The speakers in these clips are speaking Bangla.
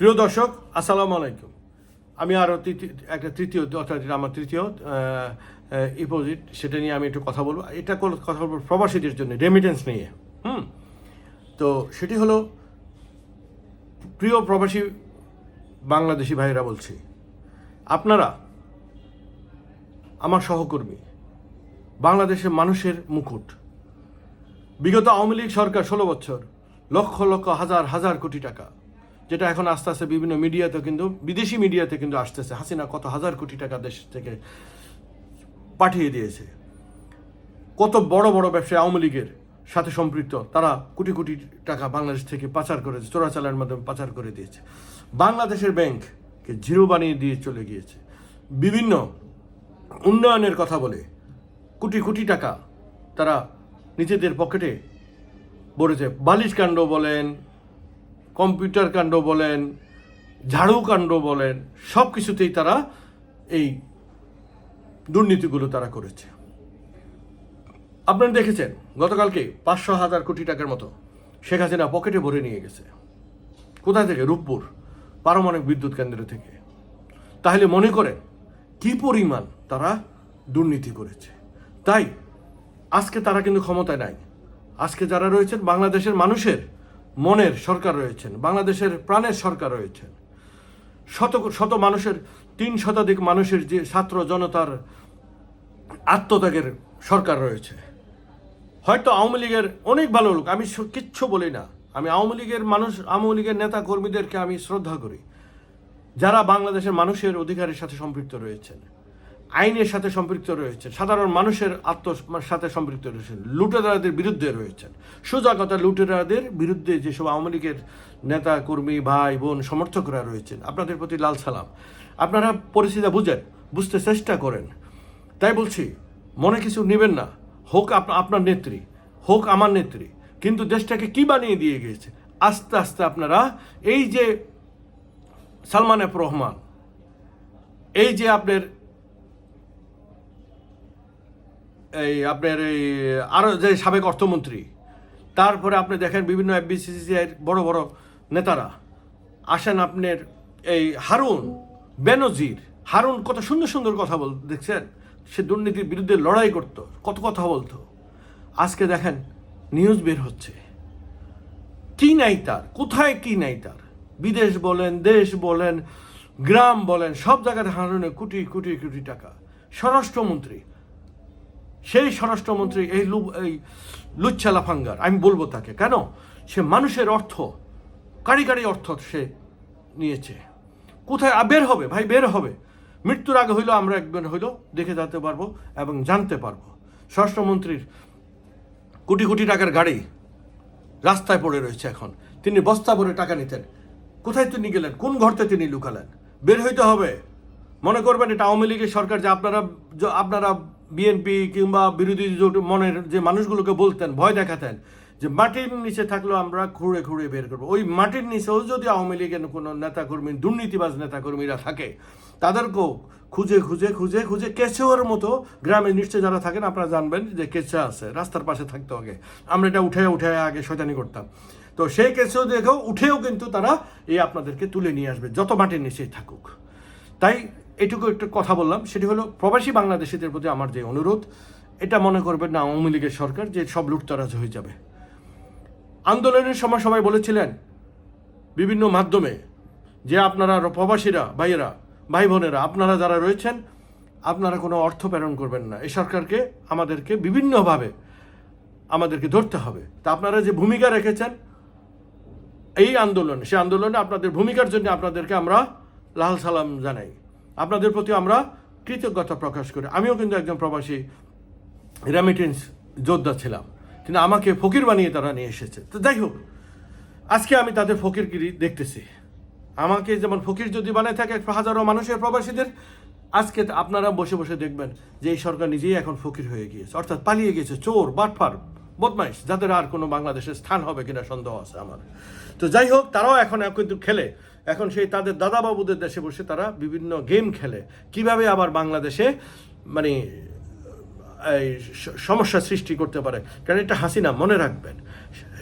প্রিয় দর্শক, আসসালামু আলাইকুম। আমি আরও তৃতীয় অর্থাৎ আমার তৃতীয় ইপোজিট, সেটা নিয়ে আমি একটু কথা বলবো। কথা বলবো প্রবাসীদের জন্য, রেমিটেন্স নিয়ে। তো সেটি হলো, প্রিয় প্রবাসী বাংলাদেশি ভাইয়েরা বলছি, আপনারা আমার সহকর্মী, বাংলাদেশের মানুষের মুকুট। বিগত আওয়ামী লীগ সরকার 16 বছর লক্ষ লক্ষ হাজার হাজার কোটি টাকা, যেটা এখন আস্তে আস্তে বিভিন্ন মিডিয়াতে কিন্তু বিদেশি মিডিয়াতে কিন্তু আসতেছে, হাসিনা কত হাজার কোটি টাকা দেশ থেকে পাঠিয়ে দিয়েছে। কত বড় বড় ব্যবসায়ী আওয়ামী লীগের সাথে সম্পৃক্ত, তারা কোটি কোটি টাকা বাংলাদেশ থেকে পাচার করেছে, চোরাচালানের মাধ্যমে পাচার করে দিয়েছে। বাংলাদেশের ব্যাংককে জিরো বানিয়ে দিয়ে চলে গিয়েছে। বিভিন্ন উন্নয়নের কথা বলে কোটি কোটি টাকা তারা নিজেদের পকেটে ভরেছে। বালিশ কাণ্ড বলেন, কম্পিউটার কাণ্ড বলেন, ঝাড়ু কাণ্ড বলেন, সব কিছুতেই তারা এই দুর্নীতিগুলো তারা করেছে। আপনারা দেখেছেন গতকালকে 500,000 কোটি টাকার মতো শেখ হাসিনা পকেটে ভরে নিয়ে গেছে। কোথা থেকে? রূপপুর পারমাণবিক বিদ্যুৎ কেন্দ্র থেকে। তাহলে মনে করেন কি পরিমাণ তারা দুর্নীতি করেছে। তাই আজকে তারা কিন্তু ক্ষমতায় নাই। আজকে যারা রয়েছেন, বাংলাদেশের মানুষের মনের সরকার রয়েছেন, বাংলাদেশের প্রাণের সরকার রয়েছেন। শত শত মানুষের, 3 শতাধিক মানুষের যে ছাত্র জনতার আত্মত্যাগের সরকার রয়েছে। হয়তো আওয়ামী লীগের অনেক ভালো লোক, আমি কিচ্ছু বলি না, আমি আওয়ামী লীগের মানুষ, আওয়ামী লীগের নেতা কর্মীদেরকে আমি শ্রদ্ধা করি, যারা বাংলাদেশের মানুষের অধিকারের সাথে সম্পৃক্ত রয়েছেন, আইনের সাথে সম্পৃক্ত রয়েছেন, সাধারণ মানুষের সাথে সম্পৃক্ত রয়েছেন, লুটেরাদের বিরুদ্ধে রয়েছেন। সোজা কথা, লুটেরাদের বিরুদ্ধে যেসব আওয়ামী লীগের নেতা কর্মী, ভাই বোন, সমর্থকরা রয়েছেন, আপনাদের প্রতি লাল সালাম। আপনারা পরিস্থিতি বুঝতে চেষ্টা করেন। তাই বলছি, মনে কিছু নেবেন না। হোক আপনার নেত্রী, হোক আমার নেত্রী, কিন্তু দেশটাকে কি বানিয়ে দিয়ে গিয়েছে। আস্তে আস্তে আপনারা এই যে সালমান এফ রহমান, এই যে আপনার এই আরও যে সাবেক অর্থমন্ত্রী, তারপরে আপনি দেখেন বিভিন্ন এফবিসিসিআইয়ের বড় বড় নেতারা আসেন। আপনার এই বেনজির হারুন কত সুন্দর সুন্দর কথা দেখছেন, সে দুর্নীতির বিরুদ্ধে লড়াই করত, কত কথা বলতো। আজকে দেখেন নিউজ বের হচ্ছে, কি নাই তার, কোথায় কি নাই তার। বিদেশ বলেন, দেশ বলেন, গ্রাম বলেন, সব জায়গায় হারুনের কোটি কোটি কোটি টাকা। স্বরাষ্ট্রমন্ত্রী, সেই স্বরাষ্ট্রমন্ত্রী এই লুচ্ছা লাফাঙ্গার, আমি বলবো তাকে, কেন? সে মানুষের অর্থ, কারি কারি অর্থ সে নিয়েছে। কোথায় বের হবে ভাই, বের হবে। মৃত্যুর আগে হইলেও আমরা একবার হইলেও দেখে যেতে পারবো এবং জানতে পারবো। স্বরাষ্ট্রমন্ত্রীর কোটি কোটি টাকার গাড়ি রাস্তায় পড়ে রয়েছে এখন। তিনি বস্তা ভরে টাকা নিতেন, কোথায় তিনি গেলেন? কোন ঘরতে তিনি লুকালেন? বের হইতে হবে। মনে করবেন এটা আওয়ামী লীগের সরকার, যে আপনারা বিএনপি কিংবা বিরোধী মনের যে মানুষগুলোকে বলতেন, ভয় দেখাতেন যে মাটির নিচে থাকলেও আমরা খুঁড়ে খুঁড়ে বের করবো। ওই মাটির নিচেও যদি আওয়ামী লীগের কোনো নেতাকর্মী, দুর্নীতিবাজ নেতাকর্মীরা থাকে, তাদেরকেও খুঁজে খুঁজে খুঁজে খুঁজে কেঁচোর মতো, গ্রামে নিশ্চয় যারা থাকেন আপনারা জানবেন যে কেঁচা আছে, রাস্তার পাশে থাকতো আগে। আমরা এটা উঠে উঠে আগে শয়তানি করতাম। তো সেই কেঁচো দেখেও উঠেও কিন্তু তারা আপনাদেরকে তুলে নিয়ে আসবে, যত মাটির নিচেই থাকুক। তাই এটুকু একটু কথা বললাম। সেটি হলো প্রবাসী বাংলাদেশিদের প্রতি আমার যে অনুরোধ, এটা মনে করবেন না আওয়ামী লীগের সরকার যে সব লুটতরাজ হয়ে যাবে। আন্দোলনের সময় সবাই বলেছিলেন বিভিন্ন মাধ্যমে যে আপনারা প্রবাসীরা, ভাইয়েরা, ভাই বোনেরা, আপনারা যারা রয়েছেন, আপনারা কোনো অর্থ প্রেরণ করবেন না এই সরকারকে, আমাদেরকে বিভিন্নভাবে আমাদেরকে ধরতে হবে। তা আপনারা যে ভূমিকা রেখেছেন এই আন্দোলনে, সেই আন্দোলনে আপনাদের ভূমিকার জন্য আপনাদেরকে আমরা লাল সালাম জানাই। আপনাদের প্রতি আমরা কৃতজ্ঞতা প্রকাশ করি। আমিও কিন্তু একজন প্রবাসী রেমিটেন্স যোদ্ধা ছিলাম, কিন্তু আমাকে ফকির বানিয়ে তারা নিয়ে এসেছে। তো যাই হোক, আজকে আমি তাদের ফকিরগিরি দেখতেছি। আমাকে যেমন ফকির যদি বানায় থাকে হাজারো মানুষের, প্রবাসীদের, আজকে আপনারা বসে বসে দেখবেন যে এই সরকার নিজেই এখন ফকির হয়ে গিয়েছে, অর্থাৎ পালিয়ে গিয়েছে। চোর, বাটপার, বদমাইশ, যাদের আর কোনো বাংলাদেশের স্থান হবে কিনা সন্দেহ আছে আমার। তো যাই হোক, তারাও এখন কিন্তু খেলে, এখন সেই তাদের দাদাবাবুদের দেশে বসে তারা বিভিন্ন গেম খেলে, কিভাবে আবার বাংলাদেশে মানে এই সমস্যা সৃষ্টি করতে পারে। কারণ এটা হাসিনা, মনে রাখবেন,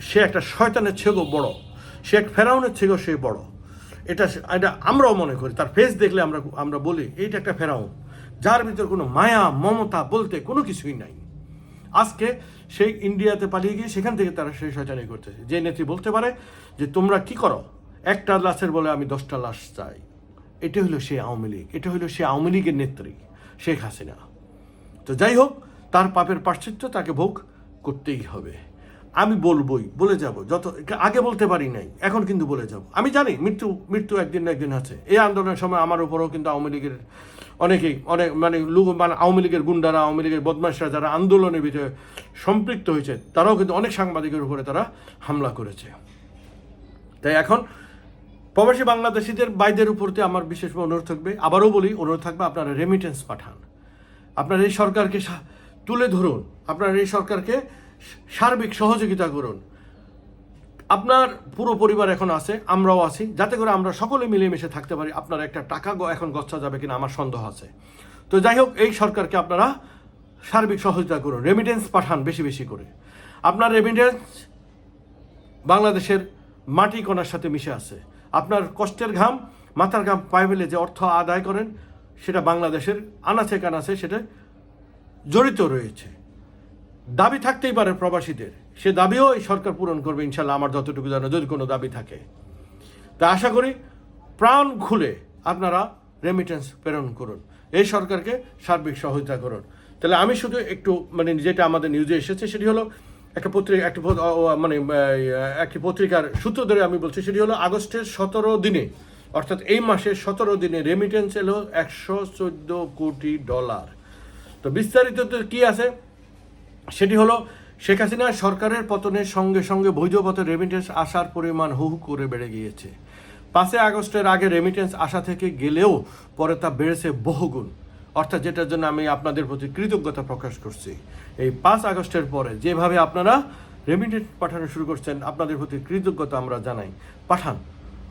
সে একটা শয়তানের চেয়েও বড়, সে এক ফেরাউনের থেকেও সে বড়। এটা এটা আমরাও মনে করি, তার ফেস দেখলে আমরা বলি এইটা একটা ফেরাউন, যার ভিতর কোনো মায়া মমতা বলতে কোনো কিছুই নাই। আজকে সেই ইন্ডিয়াতে পালিয়ে গিয়ে সেখান থেকে তারা সেই শয়তানি করতেছে। যে নেত্রী বলতে পারে যে তোমরা কি করো, একটা লাশের বলে আমি 10টা লাশ চাই, এটা হলো সে আওয়ামী লীগ, এটা হলো সে আওয়ামী লীগের নেত্রী শেখ হাসিনা। তো যাই হোক, তার পাপের প্রায়শ্চিত্ত তাকে ভোগ করতেই হবে। আমি বলে যাব, যত আগে বলতে পারি নাই, এখন কিন্তু বলে যাব। আমি জানি মৃত্যু একদিন না একদিন আছে। এই আন্দোলনের সময় আমার উপরও কিন্তু আওয়ামী লীগের অনেক আওয়ামী লীগের গুন্ডারা, আওয়ামী লীগের বদমাশরা যারা আন্দোলনের ভিতরে সম্পৃক্ত হয়েছে, তারাও কিন্তু অনেক সাংবাদিকের উপরে তারা হামলা করেছে। তাই এখন প্রবাসী বাংলাদেশিদের ভাইদের উপরতে আমার বিশেষ অনুরোধ থাকবে, আবারও বলি, অনুরোধ থাকবে আপনারা রেমিটেন্স পাঠান, আপনারা এই সরকারকে তুলে ধরুন, আপনারা এই সরকারকে সার্বিক সহযোগিতা করুন। আপনার পুরো পরিবার এখন আছে, আমরাও আছি, যাতে করে আমরা সকলে মিলেমিশে থাকতে পারি। আপনার একটা টাকা এখন গচ্ছা যাবে কিনা আমার সন্দেহ আছে। তো যাই হোক, এই সরকারকে আপনারা সার্বিক সহযোগিতা করুন, রেমিটেন্স পাঠান বেশি বেশি করে। আপনার রেমিটেন্স বাংলাদেশের মাটি কণার সাথে মিশে আছে। আপনার কষ্টের ঘাম, মাথার ঘাম পায়ে ফেলে যে অর্থ আদায় করেন, সেটা বাংলাদেশের আনাচে কানাচে সেটা জড়িত রয়েছে। দাবি থাকতেই পারে প্রবাসীদের, সে দাবিও এই সরকার পূরণ করবে ইনশাল্লাহ, আমার যতটুকু জানো, যদি কোনো দাবি থাকে। তা আশা করি প্রাণ খুলে আপনারা রেমিটেন্স প্রেরণ করুন, এই সরকারকে সার্বিক সহযোগিতা করুন। তাহলে আমি শুধু একটু যেটা আমাদের নিউজে এসেছে সেটি হলো একটি পত্রিকার সূত্র ধরে আমি বলছি, সেটি হলো আগস্টের 17 দিনে, অর্থাৎ এই মাসের 17 দিনে রেমিটেন্স এলো $114 কোটি। তো বিস্তারিত কি আছে সেটি হলো, শেখ হাসিনা সরকারের পতনের সঙ্গে সঙ্গে বৈধ পথে রেমিটেন্স আসার পরিমাণ হু হু করে বেড়ে গিয়েছে। 5 আগস্টের আগে রেমিটেন্স আসা থেকে গেলেও পরে তা বেড়েছে বহুগুণ, অর্থাৎ যেটার জন্য আমি আপনাদের প্রতি কৃতজ্ঞতা প্রকাশ করছি। এই 5 আগস্টের পরে যেভাবে আপনারা রেমিটেন্স পাঠানো শুরু করছেন, আপনাদের প্রতি কৃতজ্ঞতা আমরা জানাই। পাঠান,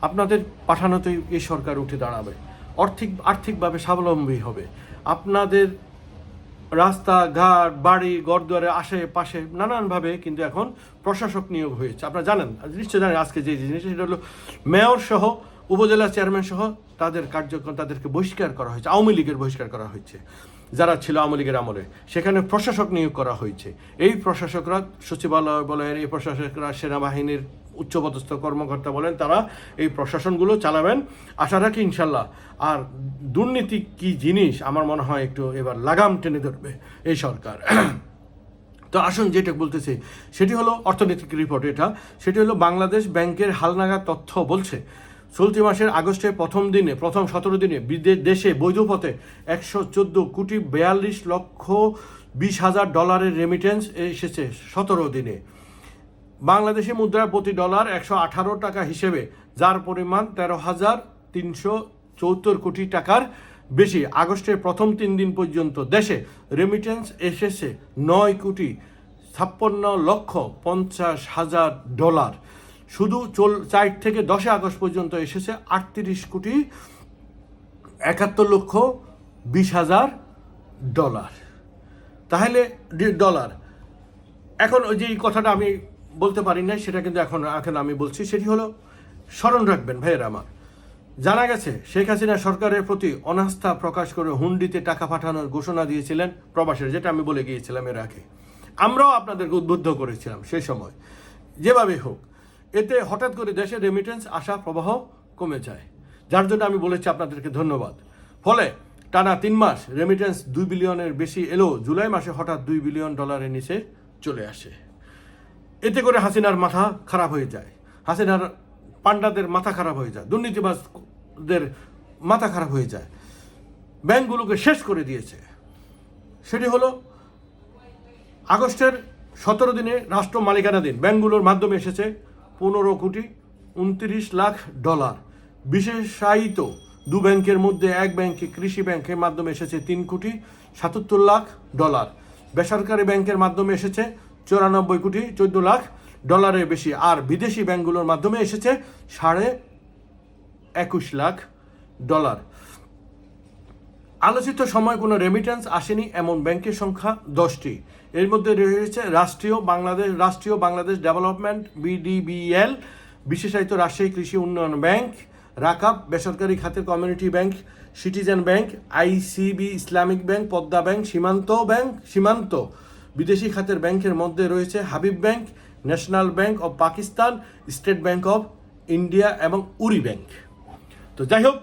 আপনাদের পাঠানোতেই এই সরকার উঠে দাঁড়াবে, আর্থিকভাবে স্বাবলম্বী হবে। আপনাদের রাস্তাঘাট, বাড়ি ঘরদুয়ারে আশেপাশে নানানভাবে কিন্তু এখন প্রশাসক নিয়োগ হয়েছে। আপনারা জানেন, নিশ্চয় জানেন, আজকে যে জিনিস সেটা হলো মেয়র সহ উপজেলা চেয়ারম্যান সহ তাদের কার্যক্রম, তাদেরকে বহিষ্কার করা হয়েছে, আওয়ামী লীগের বহিষ্কার করা হয়েছে, যারা ছিল আওয়ামী লীগের আমলে। সেখানে প্রশাসক নিয়োগ করা হয়েছে। এই প্রশাসকরা সচিবালয় বলেন, এই প্রশাসকরা সেনাবাহিনীর উচ্চপদস্থ কর্মকর্তা বলেন, তারা এই প্রশাসনগুলো চালাবেন আশা রাখি ইনশাল্লাহ। আর দুর্নীতি কি জিনিস আমার মনে হয় একটু এবার লাগাম টেনে ধরবে এই সরকার। তো আসুন, যেটা বলতেছি সেটি হলো অর্থনৈতিক রিপোর্ট, সেটি হলো বাংলাদেশ ব্যাংকের হালনাগাদ তথ্য বলছে, চলতি মাসের আগস্টের প্রথম 17 দিনে দেশে বৈধ পথে $114,42,20,000 রেমিটেন্স এসেছে 17 দিনে। বাংলাদেশি মুদ্রার প্রতি ডলার 118 টাকা হিসেবে, যার পরিমাণ 13,374 কোটি টাকার বেশি। আগস্টের প্রথম 3 দিন পর্যন্ত দেশে রেমিটেন্স এসেছে $9,50,50,000। শুধু 4 থেকে 10 আগস্ট পর্যন্ত এসেছে $38,71,20,000। তাহলে ডলার। এখন ওই যে কথাটা আমি বলতে পারি না, সেটা কিন্তু এখন আমি বলছি, সেটি হলো স্মরণ রাখবেন ভাইয়েরা আমার। জানা গেছে শেখ হাসিনা সরকারের প্রতি অনাস্থা প্রকাশ করে হুন্ডিতে টাকা পাঠানোর ঘোষণা দিয়েছিলেন প্রবাসীরা, যেটা আমি বলে গিয়েছিলাম এর আগে। আমরাও আপনাদেরকে উদ্বুদ্ধ করেছিলাম সেই সময়। যেভাবে হোক, এতে হঠাৎ করে দেশে রেমিটেন্স আসা প্রবাহ কমে যায়, যার জন্য আমি বলেছি আপনাদেরকে ধন্যবাদ। ফলে টানা 3 মাস রেমিটেন্স 2 বিলিয়নের বেশি এলো, জুলাই মাসে হঠাৎ $2 বিলিয়ন নিচে চলে আসে। এতে করে হাসিনার মাথা খারাপ হয়ে যায়, হাসিনার পান্ডাদের মাথা খারাপ হয়ে যায়, দুর্নীতিবাজদের মাথা খারাপ হয়ে যায়, ব্যাংকগুলোকে শেষ করে দিয়েছে। সেটি হলো আগস্টের 17 দিনে রাষ্ট্র মালিকানাধীন ব্যাংকগুলোর মাধ্যমে এসেছে $15,29,00,000। বিশেষায়িত 2 ব্যাংকের মধ্যে এক ব্যাংকে, কৃষি ব্যাংকের মাধ্যমে এসেছে $3,77,00,000। বেসরকারি ব্যাংকের মাধ্যমে এসেছে $94,14,00,000 বেশি। আর বিদেশি ব্যাংকগুলোর মাধ্যমে এসেছে $21,50,000। আলোচিত সময় কোনো রেমিটেন্স আসেনি এমন ব্যাংকের সংখ্যা 10টি। এর মধ্যে রয়েছে রাষ্ট্রীয় বাংলাদেশ ডেভেলপমেন্ট BDBL, বিশেষায়িত রাজশাহী কৃষি উন্নয়ন ব্যাংক, রাকাব বেসরকারি খাতের community bank, citizen bank, ICB Islamic bank, Padma bank, সীমান্ত বিদেশি খাতের ব্যাংকের মধ্যে রয়েছে Habib bank, national bank of Pakistan, state bank of India এবং উরি ব্যাংক। তো যাই হোক,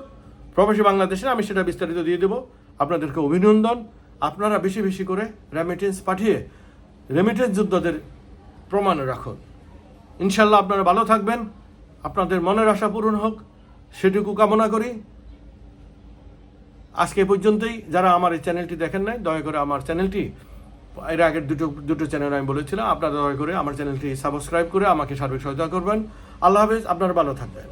প্রবাসী বাংলাদেশে আমি সেটা বিস্তারিত দিয়ে দেবো। আপনাদেরকে অভিনন্দন। আপনারা বেশি বেশি করে রেমিটেন্স পাঠিয়ে রেমিটেন্স যোদ্ধাদের প্রমাণ রাখুন। ইনশাল্লাহ আপনারা ভালো থাকবেন, আপনাদের মনের আশা পূরণ হোক সেটুকু কামনা করি। আজকে এ পর্যন্তই। যারা আমার এই চ্যানেলটি দেখেন নাই, দয়া করে আমার চ্যানেলটি, এর আগের দুটো চ্যানেল আমি বলেছিলাম, আপনারা দয়া করে আমার চ্যানেলটি সাবস্ক্রাইব করে আমাকে সার্বিক সহায়তা করবেন। আল্লাহ হাফেজ, আপনারা ভালো থাকবেন।